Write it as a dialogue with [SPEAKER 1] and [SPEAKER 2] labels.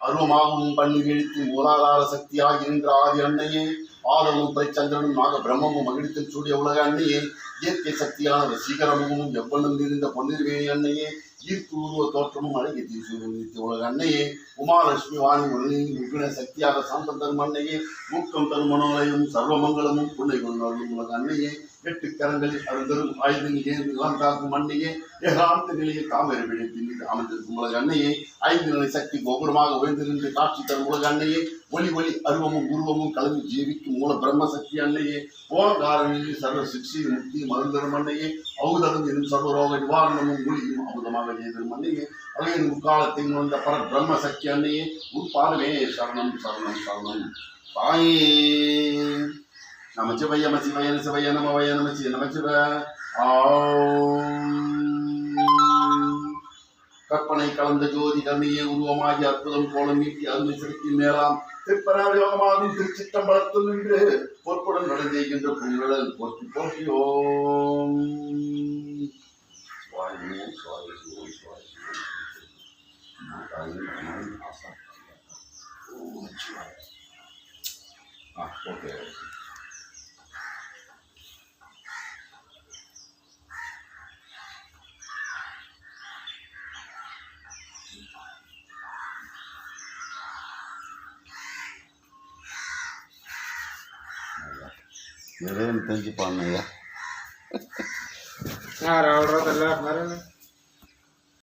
[SPEAKER 1] அருவமாகவும் பண்ணி வீழ்த்தி மூலாதார சக்தியாகி நின்ற ஆதி அன்னையே, ஆதமும் பரிச்சந்திரனும் நாக பிரம்மமும் மகிழ்த்தில் சூடிய உலக அன்னையே, இயற்கை சக்தியான வசீகரமும் எவ்வளம் இருந்த பொன்னிர்வேணி அன்னையே, ஈர்ப்பு உருவ தோற்றமும் அழகிய தீசூரிய உலக அன்னையே, உமாலட்சுமி வாணி ஒளியின் விகுண சக்தியாக சாந்தம் தரும் அன்னையே, ஊக்கம் தரும் மனோலயம் சர்வமங்கலமும் புன்னை கொள்ளும் உலக அன்னையே, எட்டு கரங்களில் அருந்தரும் ஆயுதங்கள் ஏந்து காக்கும் அன்னையே, ஏகாந்த நிலையில் தாமரை பிழைப்பின் மீது அமர்ந்திருக்கும் உலக அன்னையே, ஐந்து நிலை சக்தி கோபுரமாக உயர்ந்திருந்து காட்சி தரும் உலக அன்னையே, ஒளி ஒளி அருவமும் உருவமும் கலந்து ஜீவிக்கும் மூல பிரம்ம சக்தி அன்னையே, ஓங்காரனில் சர்வ சிக்ஷி முக்தி மருந்தரும் அன்னையே, ஔதரும் எனும் சர்வரோக நிவாரணமும் ஒளியும் அமுதமாக செய்தரும் அன்னையே, அவையின் முக்காலத்தில் வந்த பர பிரம்ம சக்தி அன்னையே, உட்பாதமே சரணம் சரணம் சரணம் தாயே. நமச்சிவாய நமச்சிவாய சிவாய நமவய நமச்சி நமச்சிவ. கற்பனை கலந்த ஜோதி கண்ணியே உருவமாகி அற்புதம் கோலம் நீட்டி அருமை சிறுக்கி மேலாம் திருப்பரயோகமாகும் திருச்சிற்றம்பலத்தில் நின்று பொறுப்புடன் நடந்தேகின்ற பொங்கல் போற்றி போற்றி. ஓம் ஓகே. நிறைய தெரிஞ்சு பாருங்க.
[SPEAKER 2] யார் அவ்வளோ